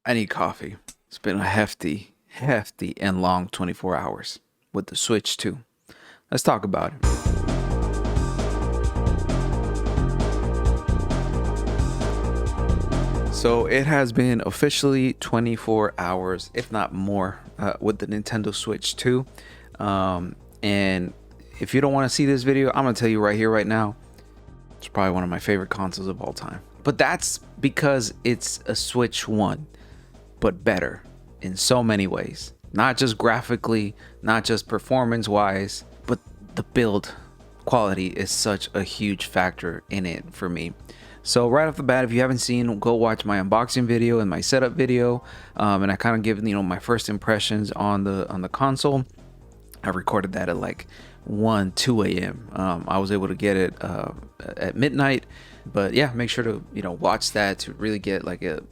I need coffee. It's been a hefty and long 24 hours with the Switch 2. Let's talk about it. So it has been officially 24 hours, if not more, with the Nintendo Switch 2. And if you don't want to see this video, I'm going to tell you right here, right now, it's probably one of my favorite consoles of all time. But that's because it's a Switch 1, but better in so many ways. Not just graphically, not just performance-wise, but the build quality is such a huge factor in it for me. So right off the bat, if you haven't seen, go watch my unboxing video and my setup video, and I kind of give my first impressions on the console. I recorded that at like 2 a.m. I was able to get it at midnight, but yeah, make sure to watch that to really get like a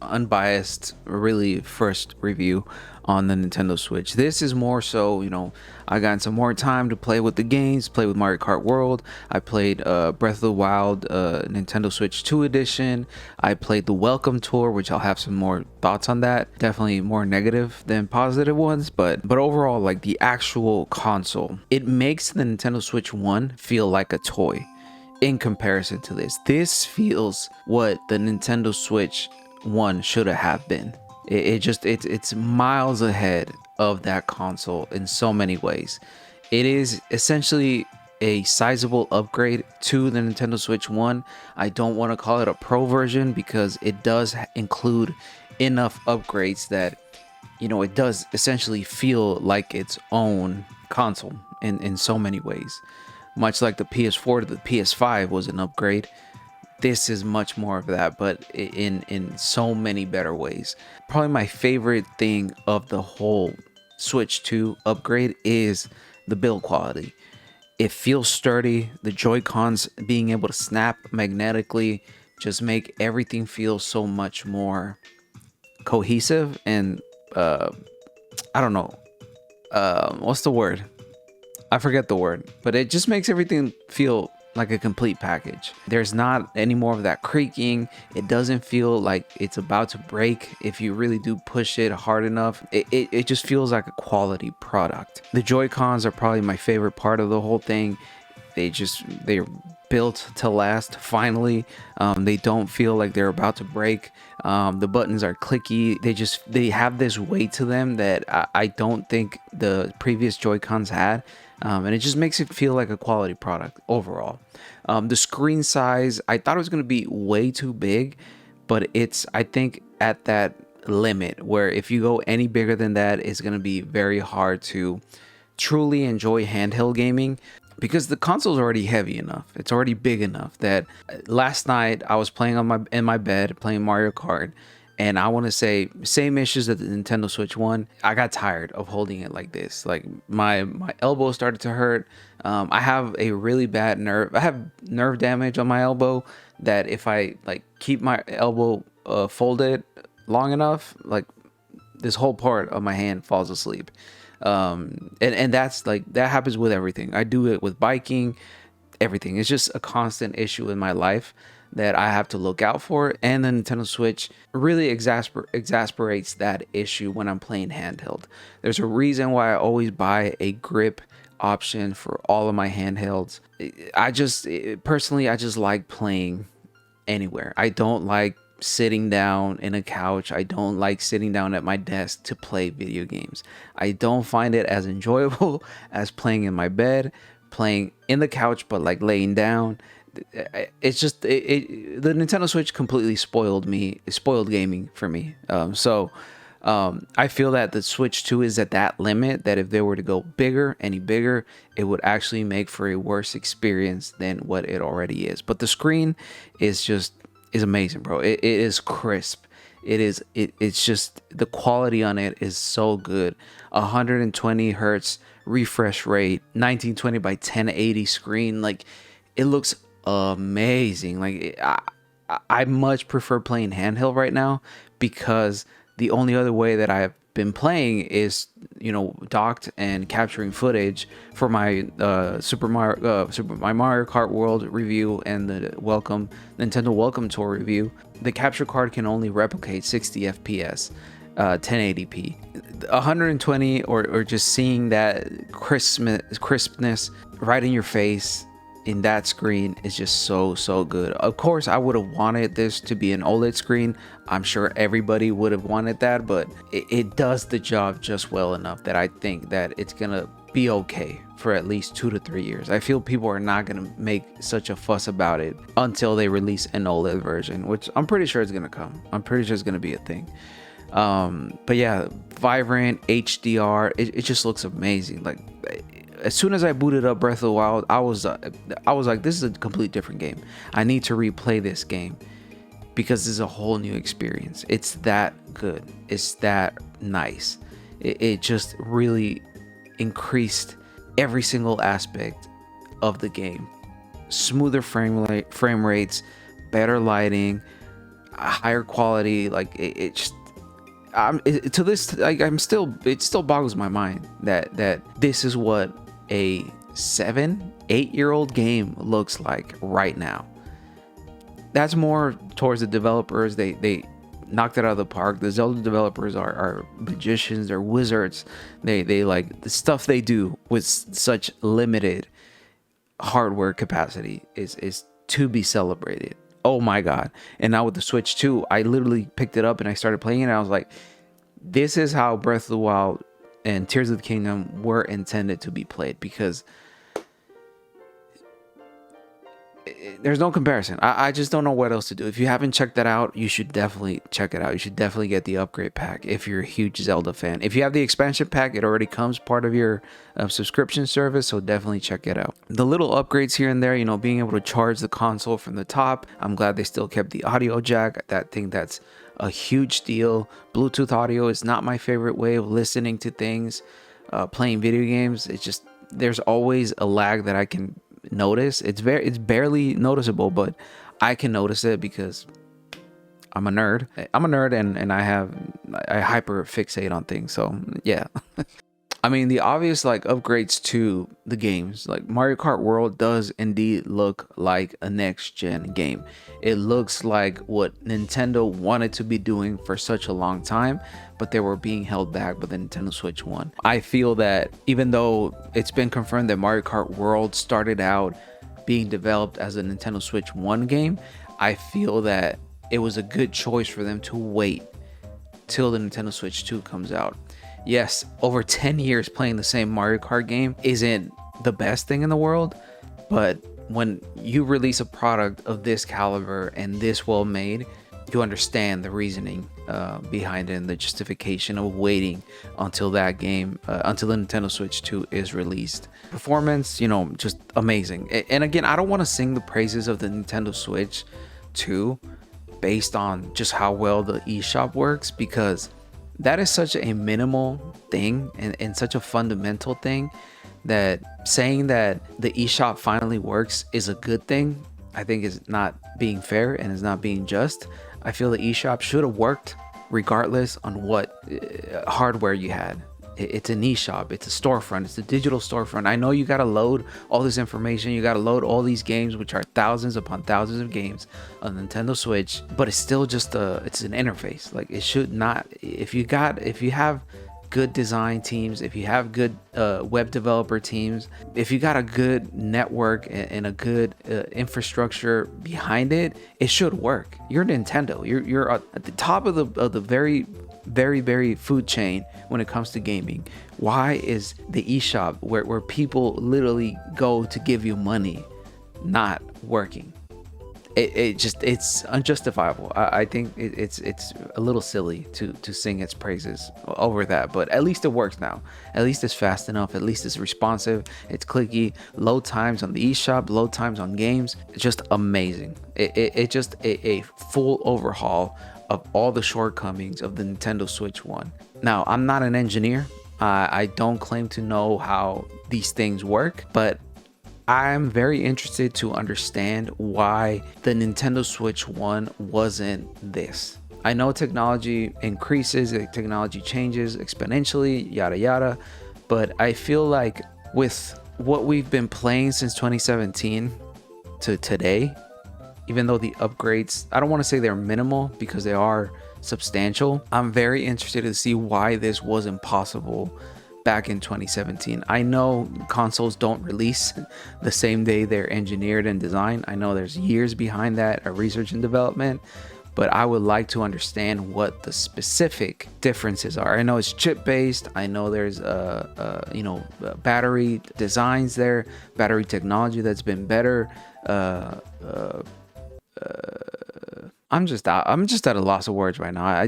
unbiased, really first review on the Nintendo Switch. This is more so, I got some more time to play with the games, play with Mario Kart World. I played Breath of the Wild Nintendo Switch 2 edition. I played the Welcome Tour, which I'll have some more thoughts on that. Definitely more negative than positive ones, but overall, like the actual console, it makes the Nintendo Switch 1 feel like a toy in comparison to this. This feels what the Nintendo Switch 1 should have been. It's miles ahead of that console in so many ways. It is essentially a sizable upgrade to the Nintendo Switch 1. I don't want to call it a pro version because it does include enough upgrades that it does essentially feel like its own console in so many ways. Much like the PS4 to the PS5 was an upgrade, this is much more of that, but in so many better ways. Probably my favorite thing of the whole Switch 2 upgrade is the build quality. It feels sturdy. The Joy-Cons being able to snap magnetically just make everything feel so much more cohesive and I don't know. What's the word? I forget the word, but it just makes everything feel like a complete package. There's not any more of that creaking. It doesn't feel like it's about to break if you really do push it hard enough. It just feels like a quality product. The Joy-Cons are probably my favorite part of the whole thing. They're built to last finally. They don't feel like they're about to break. The buttons are clicky. They have this weight to them that I don't think the previous Joy-Cons had. And it just makes it feel like a quality product overall. The screen size, I thought it was going to be way too big, but it's, I think, at that limit where if you go any bigger than that, it's going to be very hard to truly enjoy handheld gaming because the console's already heavy enough. It's already big enough that last night I was playing in my bed, playing Mario Kart. And I want to say, same issues that the Nintendo Switch 1. I got tired of holding it like this. Like my elbow started to hurt. I have a really bad nerve. I have nerve damage on my elbow that if I like keep my elbow folded long enough, like this whole part of my hand falls asleep. And that's like, that happens with everything. I do it with biking, everything. It's just a constant issue in my life that I have to look out for, and the Nintendo Switch really exasperates that issue when I'm playing handheld. There's a reason why I always buy a grip option for all of my handhelds. Personally, I just like playing anywhere. I don't like sitting down in a couch. I don't like sitting down at my desk to play video games. I don't find it as enjoyable as playing in my bed, playing in the couch, but like laying down. It's just the Nintendo Switch completely spoiled gaming for me. I feel that the Switch 2 is at that limit that if they were to go any bigger, it would actually make for a worse experience than what it already is. But the screen is amazing, bro. It is crisp. It's just, the quality on it is so good. 120 hertz refresh rate, 1920 by 1080 screen. Like, it looks amazing. Like, I much prefer playing handheld right now because the only other way that I have been playing is, you know, docked and capturing footage for my Super Mario Kart World review and the Nintendo Welcome Tour review. The capture card can only replicate 60 FPS, 1080p. 120 or just seeing that crispness right in your face in that screen is just so good. Of course, I would have wanted this to be an OLED screen. I'm sure everybody would have wanted that, but it does the job just well enough that I think that it's gonna be okay for at least 2 to 3 years. I feel people are not gonna make such a fuss about it until they release an OLED version, which I'm pretty sure is gonna come. I'm pretty sure it's gonna be a thing. But yeah, vibrant HDR, it just looks amazing. Like, as soon as I booted up Breath of the Wild, I was like, this is a complete different game. I need to replay this game because this is a whole new experience. It's that good. It's that nice. It just really increased every single aspect of the game. Smoother frame rates, better lighting, higher quality. Like it just. To this, like, it still boggles my mind that this is what a 7-8-year-old game looks like right now. That's more towards the developers. They knocked it out of the park. The Zelda developers are magicians, they're wizards. They like the stuff they do with such limited hardware capacity is to be celebrated. Oh my god. And now with the Switch 2, I literally picked it up and I started playing it, and I was like, this is how Breath of the Wild and Tears of the Kingdom were intended to be played, because there's no comparison. I just don't know what else to do. If you haven't checked that out, you should definitely check it out. You should definitely get the upgrade pack if you're a huge Zelda fan. If you have the expansion pack, it already comes part of your subscription service, so definitely check it out. The little upgrades here and there, you know, being able to charge the console from the top. I'm glad they still kept the audio jack. That's a huge deal. Bluetooth audio is not my favorite way of listening to things, playing video games. It's just, there's always a lag that I can notice. It's barely noticeable, but I can notice it because I'm a nerd. And I hyper fixate on things. So yeah. I mean, the obvious like upgrades to the games, like Mario Kart World does indeed look like a next gen game. It looks like what Nintendo wanted to be doing for such a long time, but they were being held back by the Nintendo Switch 1. I feel that even though it's been confirmed that Mario Kart World started out being developed as a Nintendo Switch 1 game, I feel that it was a good choice for them to wait till the Nintendo Switch 2 comes out. Yes, over 10 years playing the same Mario Kart game isn't the best thing in the world, but when you release a product of this caliber and this well made, you understand the reasoning behind it and the justification of waiting until that game, until the Nintendo Switch 2 is released. Performance, you know, just amazing. And again, I don't want to sing the praises of the Nintendo Switch 2 based on just how well the eShop works, because that is such a minimal thing and such a fundamental thing that saying that the eShop finally works is a good thing, I think is not being fair and is not being just. I feel the eShop should have worked regardless on what hardware you had. It's an eShop, it's a storefront, it's a digital storefront. I know you got to load all this information, you got to load all these games, which are thousands upon thousands of games on Nintendo Switch, but it's still just it's an interface. Like, it should not, if you have good design teams, if you have good web developer teams, if you got a good network and a good infrastructure behind it, it should work. You're Nintendo. You're at the top of the very food chain when it comes to gaming. Why is the eShop, where people literally go to give you money, not working? It's unjustifiable. I think it's a little silly to sing its praises over that, but at least it works now. At least it's fast enough. At least it's responsive. It's clicky. Load times on the eShop, load times on games. It's just amazing. It's just a full overhaul of all the shortcomings of the Nintendo Switch 1. Now, I'm not an engineer. I don't claim to know how these things work, but I'm very interested to understand why the Nintendo Switch 1 wasn't this. I know technology increases, technology changes exponentially, yada yada, but I feel like with what we've been playing since 2017 to today, even though the upgrades, I don't want to say they're minimal because they are substantial, I'm very interested to see why this wasn't possible back in 2017. I know consoles don't release the same day they're engineered and designed. I know there's years behind that of research and development, but I would like to understand what the specific differences are. I know it's chip based. I know there's battery designs there, battery technology that's been better. I'm just at a loss of words right now.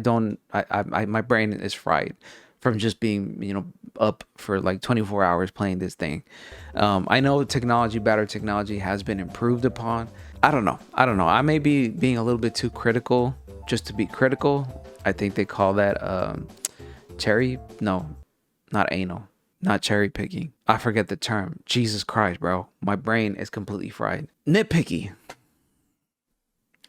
My brain is fried from just being, up for like 24 hours playing this thing. I know battery technology has been improved upon. I don't know. I may be being a little bit too critical just to be critical. I think they call that not cherry picking. I forget the term. Jesus Christ, bro. My brain is completely fried. Nitpicky.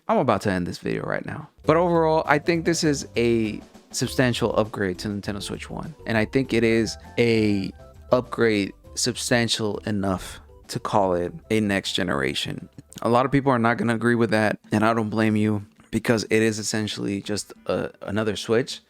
I'm about to end this video right now. But overall, I think this is a substantial upgrade to Nintendo Switch 1. And I think it is a upgrade substantial enough to call it a next generation. A lot of people are not going to agree with that, and I don't blame you, because it is essentially just another Switch,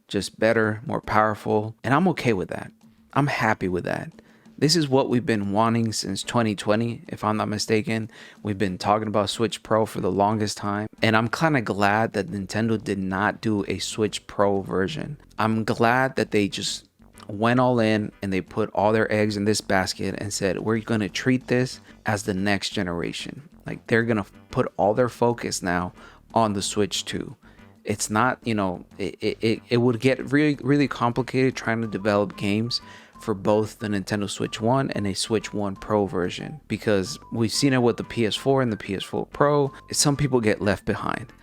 just better, more powerful, and I'm okay with that. I'm happy with that. This is what we've been wanting since 2020, if I'm not mistaken. We've been talking about Switch Pro for the longest time, and I'm kind of glad that Nintendo did not do a Switch Pro version. I'm glad that they just went all in and they put all their eggs in this basket and said, we're going to treat this as the next generation. Like, they're going to put all their focus now on the Switch 2. It's not, it would get really, really complicated trying to develop games for both the Nintendo Switch 1 and a Switch 1 Pro version, because we've seen it with the PS4 and the PS4 Pro. Some people get left behind.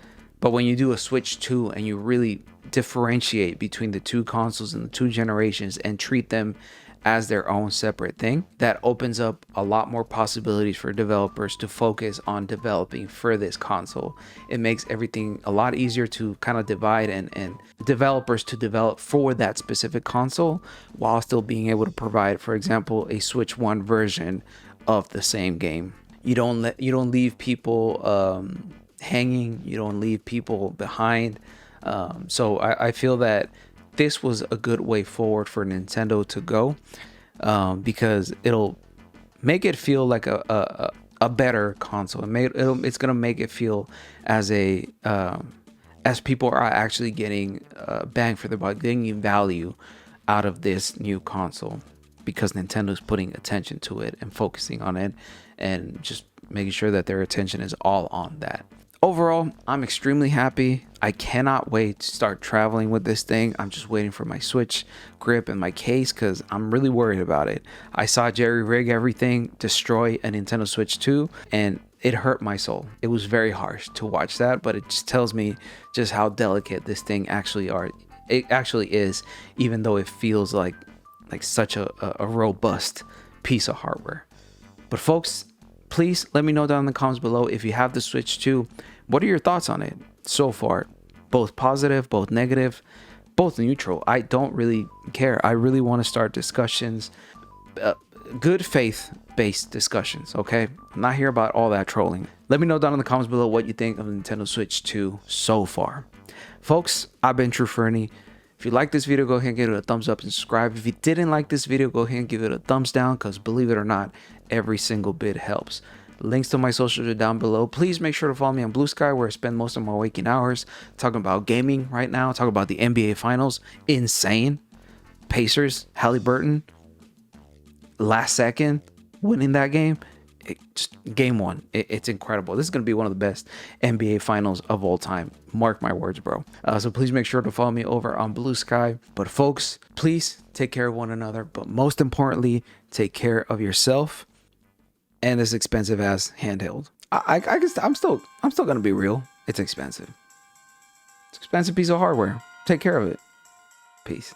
But when you do a Switch 2 and you really differentiate between the two consoles and the two generations and treat them as their own separate thing, that opens up a lot more possibilities for developers to focus on developing for this console. It makes everything a lot easier to kind of divide and developers to develop for that specific console while still being able to provide, for example, a Switch 1 version of the same game. You don't leave people hanging. You don't leave people behind. So I feel that this was a good way forward for Nintendo to go, because it'll make it feel like a better console. It's gonna make it feel as as people are actually getting bang for their buck, getting value out of this new console, because Nintendo's putting attention to it and focusing on it and just making sure that their attention is all on that. Overall, I'm extremely happy. I cannot wait to start traveling with this thing. I'm just waiting for my Switch grip and my case, because I'm really worried about it. I saw Jerry Rig everything destroy a Nintendo Switch 2, and it hurt my soul. It was very harsh to watch that, but it just tells me just how delicate this thing actually is, even though it feels like such a robust piece of hardware. But folks, please let me know down in the comments below if you have the Switch 2. What are your thoughts on it so far? Both positive, both negative, both neutral. I don't really care. I really want to start discussions, good faith based discussions, okay? I'm not here about all that trolling. Let me know down in the comments below what you think of the Nintendo Switch 2 so far. Folks, I've been True Fernie. If you like this video, go ahead and give it a thumbs up and subscribe. If you didn't like this video, go ahead and give it a thumbs down, because believe it or not, every single bit helps. Links to my socials are down below. Please make sure to follow me on Blue Sky, where I spend most of my waking hours talking about gaming right now, talking about the NBA Finals. Insane. Pacers, Halliburton, last second winning that game. Just game one. It's incredible. This is going to be one of the best NBA Finals of all time. Mark my words, bro. So please make sure to follow me over on Blue Sky. But folks, please take care of one another. But most importantly, take care of yourself and this expensive ass handheld. I guess I'm still gonna be real. It's expensive. It's an expensive piece of hardware. Take care of it. Peace.